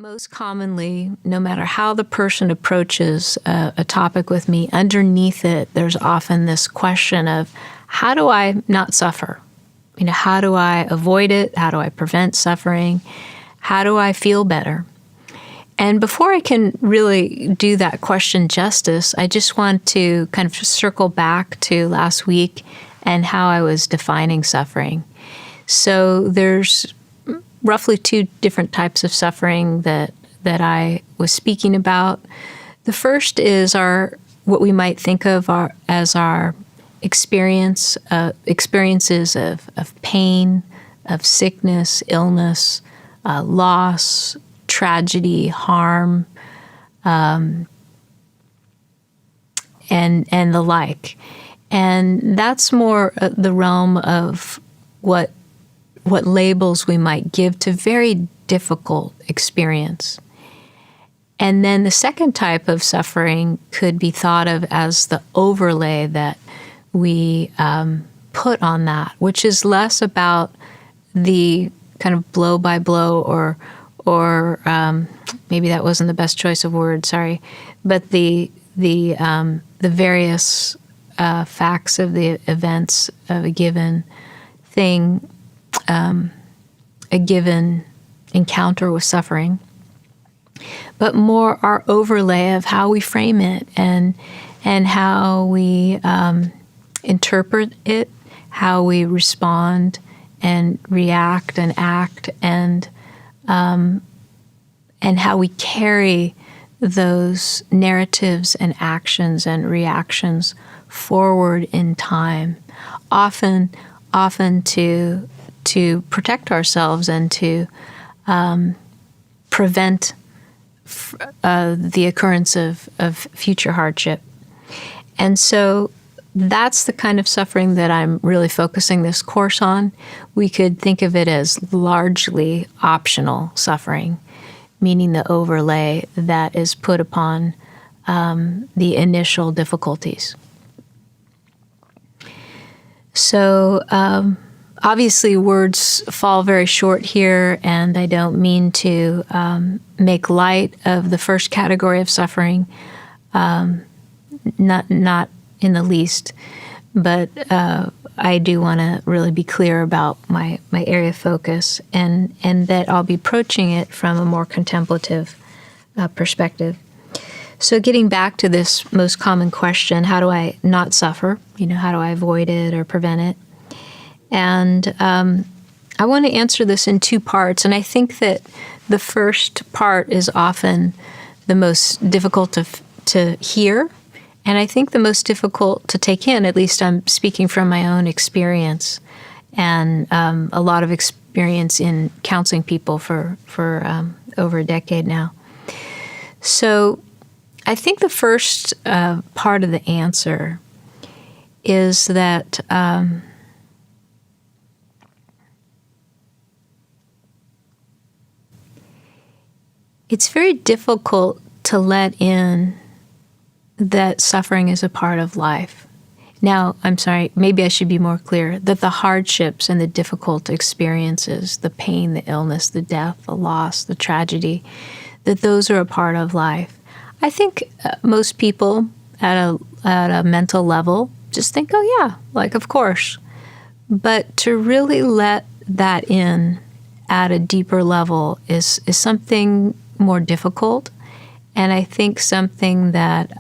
Most commonly, no matter how the person approaches a topic with me, underneath it, there's often this question of, how do I not suffer? How do I avoid it? How do I prevent suffering? How do I feel better? And before I can really do that question justice, I just want to kind of circle back to last week and how I was defining suffering. So there's roughly two different types of suffering that I was speaking about. The first is what we might think of as our experiences of pain, of sickness, illness, loss, tragedy, harm, and the like. And that's more the realm of what labels we might give to very difficult experience. And then the second type of suffering could be thought of as the overlay that we put on that, which is less about the kind of blow by blow or maybe that wasn't the best choice of words, sorry, but the various facts of the events of a given thing, a given encounter with suffering, but more our overlay of how we frame it and how we interpret it, how we respond and react and act, and how we carry those narratives and actions and reactions forward in time, often to protect ourselves and to prevent the occurrence of future hardship. And so that's the kind of suffering that I'm really focusing this course on. We could think of it as largely optional suffering, meaning the overlay that is put upon the initial difficulties. So obviously words fall very short here, and I don't mean to make light of the first category of suffering, not in the least, but I do want to really be clear about my area of focus, and that I'll be approaching it from a more contemplative perspective. So getting back to this most common question, how do I not suffer? How do I avoid it or prevent it? And I want to answer this in two parts, and I think that the first part is often the most difficult to hear, and I think the most difficult to take in. At least I'm speaking from my own experience and a lot of experience in counseling people for over a decade now. So I think the first part of the answer is that it's very difficult to let in that suffering is a part of life. Now, I'm sorry, maybe I should be more clear, that the hardships and the difficult experiences, the pain, the illness, the death, the loss, the tragedy, that those are a part of life. I think most people at a mental level just think, oh yeah, like of course. But to really let that in at a deeper level is something more difficult, and I think something that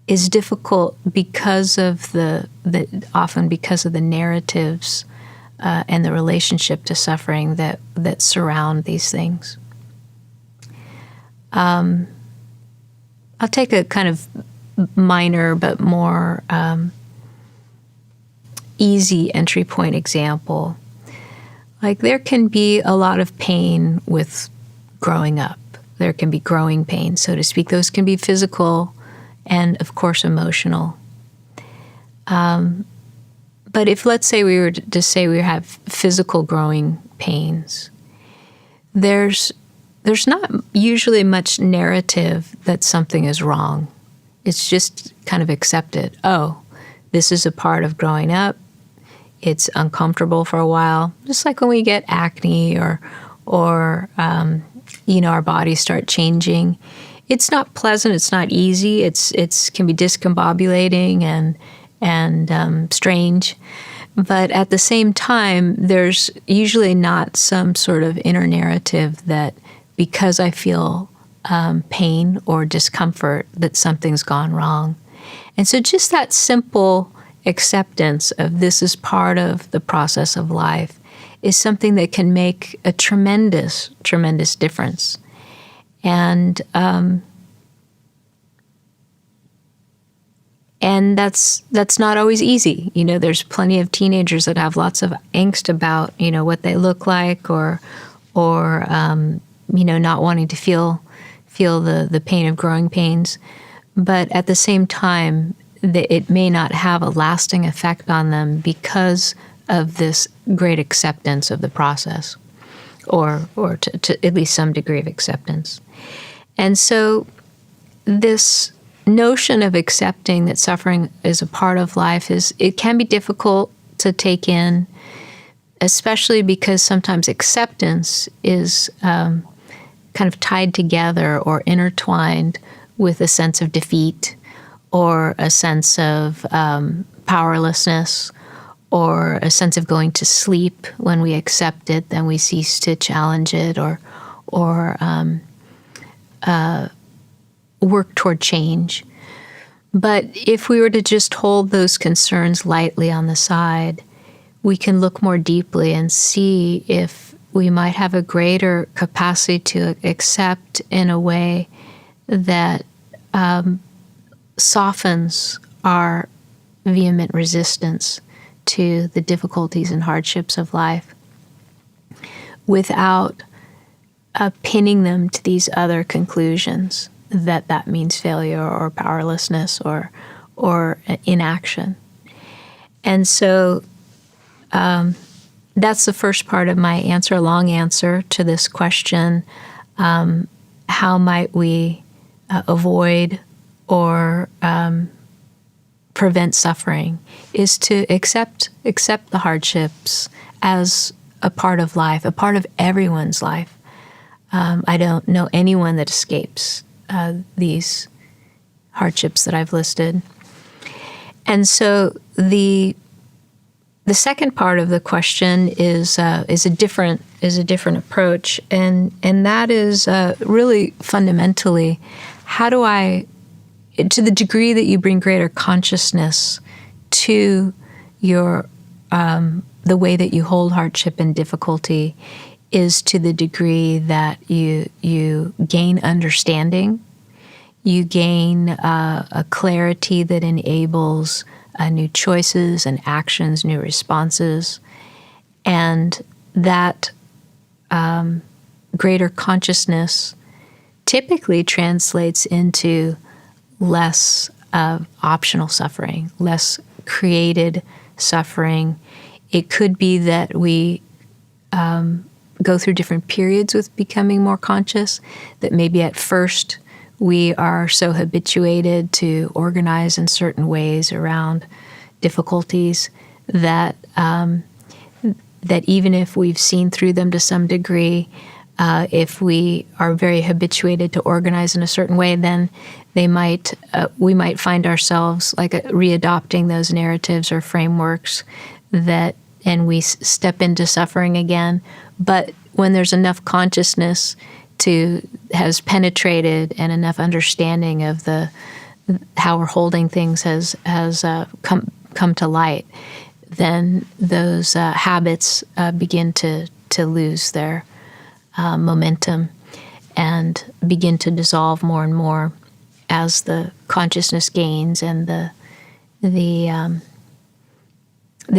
is difficult because of often because of the narratives and the relationship to suffering that surround these things. I'll take a kind of minor but more easy entry point example. Like there can be a lot of pain with growing up. There can be growing pains, so to speak. Those can be physical and, of course, emotional. But if, let's say, we were to say we have physical growing pains, there's not usually much narrative that something is wrong. It's just kind of accepted. Oh, this is a part of growing up. It's uncomfortable for a while, just like when we get acne or or our bodies start changing. It's not pleasant. It's not easy. It's can be discombobulating and strange. But at the same time, there's usually not some sort of inner narrative that because I feel pain or discomfort that something's gone wrong. And so just that simple acceptance of this is part of the process of life is something that can make a tremendous, tremendous difference. And that's not always easy. There's plenty of teenagers that have lots of angst about, what they look like or not wanting to feel the pain of growing pains. But at the same time, it may not have a lasting effect on them because of this great acceptance of the process, or to at least some degree of acceptance. And so this notion of accepting that suffering is a part of life it can be difficult to take in, especially because sometimes acceptance is kind of tied together or intertwined with a sense of defeat or a sense of powerlessness or a sense of going to sleep. When we accept it, then we cease to challenge it or work toward change. But if we were to just hold those concerns lightly on the side, we can look more deeply and see if we might have a greater capacity to accept in a way that softens our vehement resistance to the difficulties and hardships of life without pinning them to these other conclusions that means failure or powerlessness or inaction. And so that's the first part of my answer, a long answer to this question. How might we avoid or prevent suffering is to accept the hardships as a part of life, a part of everyone's life. I don't know anyone that escapes these hardships that I've listed. And so the second part of the question is a different approach, and that is really fundamentally, how do I, to the degree that you bring greater consciousness to your the way that you hold hardship and difficulty, is to the degree that you gain understanding, you gain a clarity that enables new choices and actions, new responses, and that greater consciousness typically translates into less optional suffering, less created suffering. It could be that we go through different periods with becoming more conscious, that maybe at first we are so habituated to organize in certain ways around difficulties that that even if we've seen through them to some degree, if we are very habituated to organize in a certain way, then we might find ourselves like readopting those narratives or frameworks and we step into suffering again. But when there's enough consciousness has penetrated and enough understanding of how we're holding things has come to light, then those habits begin to lose their momentum and begin to dissolve more and more as the consciousness gains and the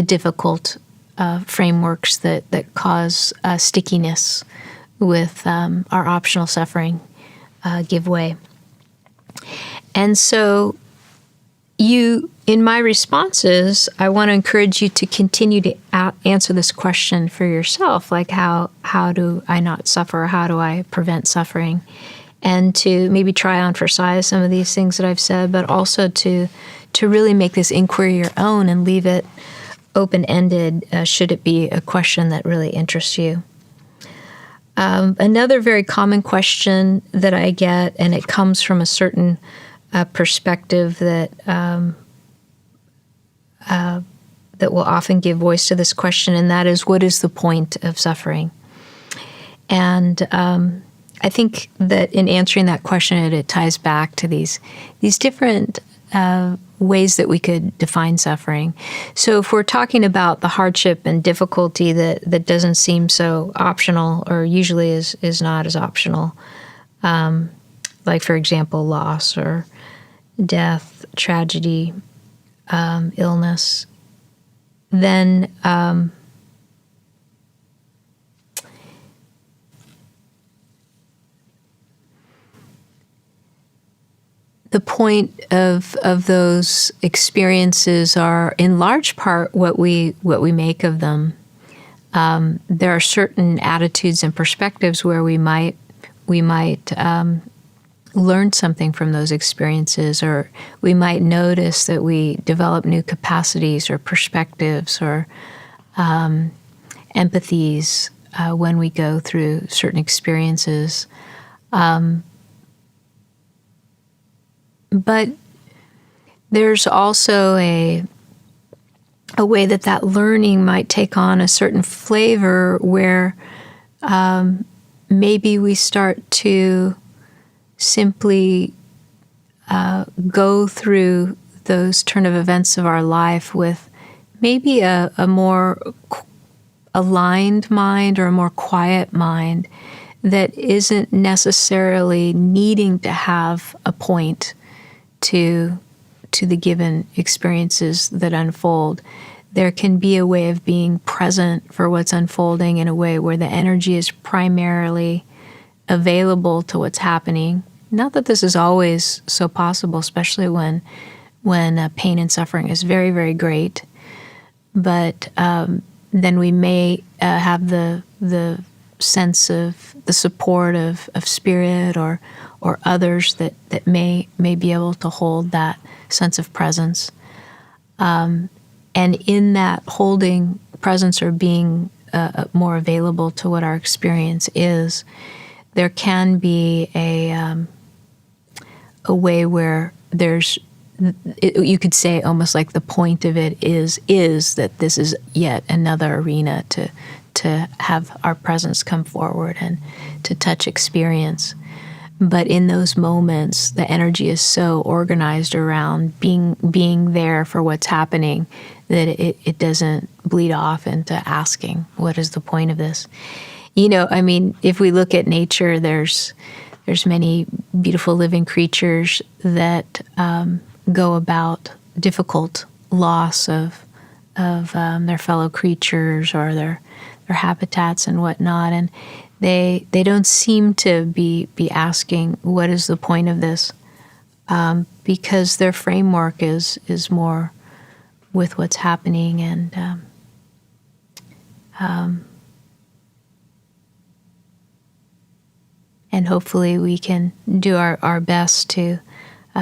difficult frameworks that cause stickiness with our optional suffering give way. And so in my responses, I want to encourage you to continue to answer this question for yourself, like how do I not suffer? How do I prevent suffering? And to maybe try on for size some of these things that I've said, but also to really make this inquiry your own and leave it open-ended should it be a question that really interests you. Another very common question that I get, and it comes from a certain perspective that that will often give voice to this question, and that is, what is the point of suffering? And I think that in answering that question, it ties back to these different ways that we could define suffering. So if we're talking about the hardship and difficulty that doesn't seem so optional, or usually is not as optional, like, for example, loss or death, tragedy, illness, then the point of those experiences are, in large part, what we make of them. There are certain attitudes and perspectives where we might learn something from those experiences, or we might notice that we develop new capacities or perspectives or empathies when we go through certain experiences. But there's also a way that learning might take on a certain flavor where maybe we start to simply go through those turn of events of our life with maybe a more aligned mind or a more quiet mind that isn't necessarily needing to have a point to the given experiences that unfold. There can be a way of being present for what's unfolding in a way where the energy is primarily available to what's happening. Not that this is always so possible, especially when pain and suffering is very, very great, but then we may have the sense of the support of spirit or others that may be able to hold that sense of presence. And in that holding presence or being more available to what our experience is, there can be a way where you could say almost like the point of it is that this is yet another arena to have our presence come forward and to touch experience. But in those moments, the energy is so organized around being there for what's happening that it doesn't bleed off into asking, what is the point of this? If we look at nature, there's many beautiful living creatures that go about difficult loss of their fellow creatures or their habitats and whatnot, and they don't seem to be asking, what is the point of this? Because their framework is more with what's happening, and hopefully we can do our best to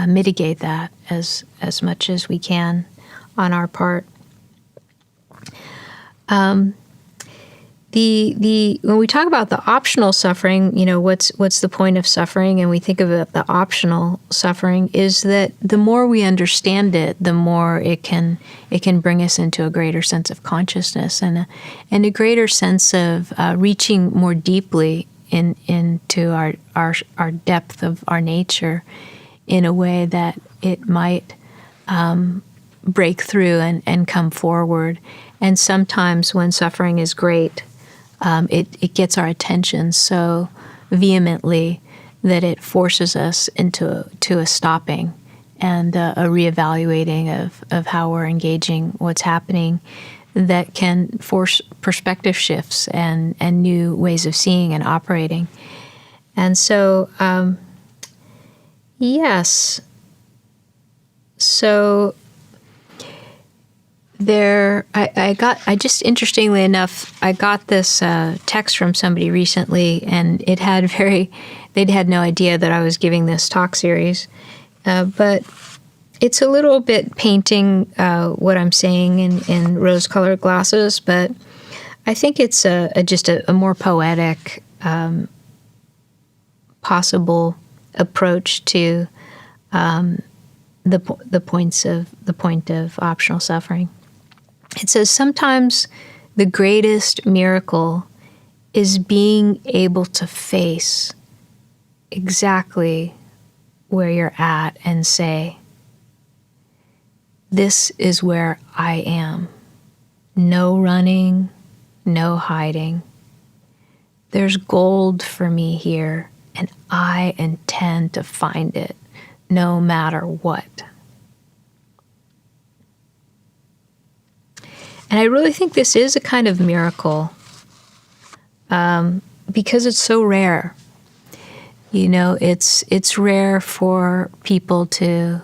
mitigate that as much as we can on our part. When we talk about the optional suffering, what's the point of suffering, and we think of it, the optional suffering is that the more we understand it, the more it can bring us into a greater sense of consciousness and a greater sense of reaching more deeply into our depth of our nature in a way that it might break through and come forward. And sometimes when suffering is great, it gets our attention so vehemently that it forces us into a stopping and a reevaluating of how we're engaging what's happening that can force perspective shifts and new ways of seeing and operating. And so, yes. So I just interestingly enough, I got this text from somebody recently, and they'd had no idea that I was giving this talk series, but it's a little bit painting what I'm saying in rose-colored glasses, but I think it's just a more poetic possible approach to the point of optional suffering. It says sometimes the greatest miracle is being able to face exactly where you're at and say, this is where I am. No running, no hiding. There's gold for me here, and I intend to find it no matter what. And I really think this is a kind of miracle because it's so rare. You know, it's rare for people to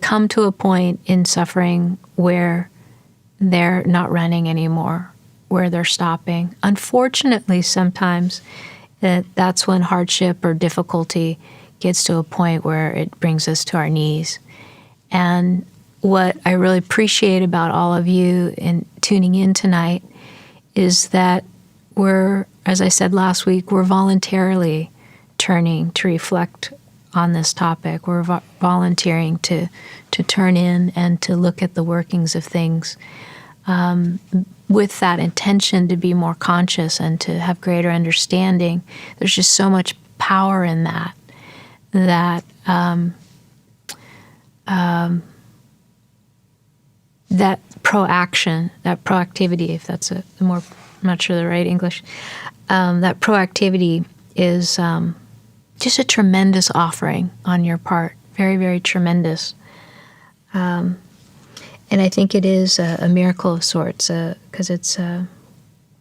come to a point in suffering where they're not running anymore, where they're stopping. Unfortunately, sometimes that's when hardship or difficulty gets to a point where it brings us to our knees. And what I really appreciate about all of you in tuning in tonight is that we're, as I said last week, we're voluntarily turning to reflect on this topic. We're volunteering to turn in and to look at the workings of things with that intention to be more conscious and to have greater understanding. There's just so much power in that that proaction, that proactivity, if that's I'm not sure the right English, that proactivity is just a tremendous offering on your part, very, very tremendous. And I think it is a miracle of sorts, because it's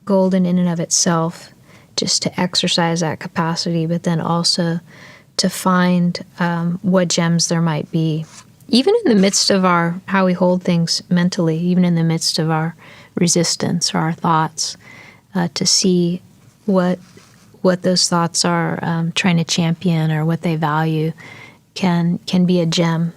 golden in and of itself, just to exercise that capacity, but then also to find what gems there might be, even in the midst of how we hold things mentally, even in the midst of our resistance or our thoughts, to see what those thoughts are trying to champion or what they value can be a gem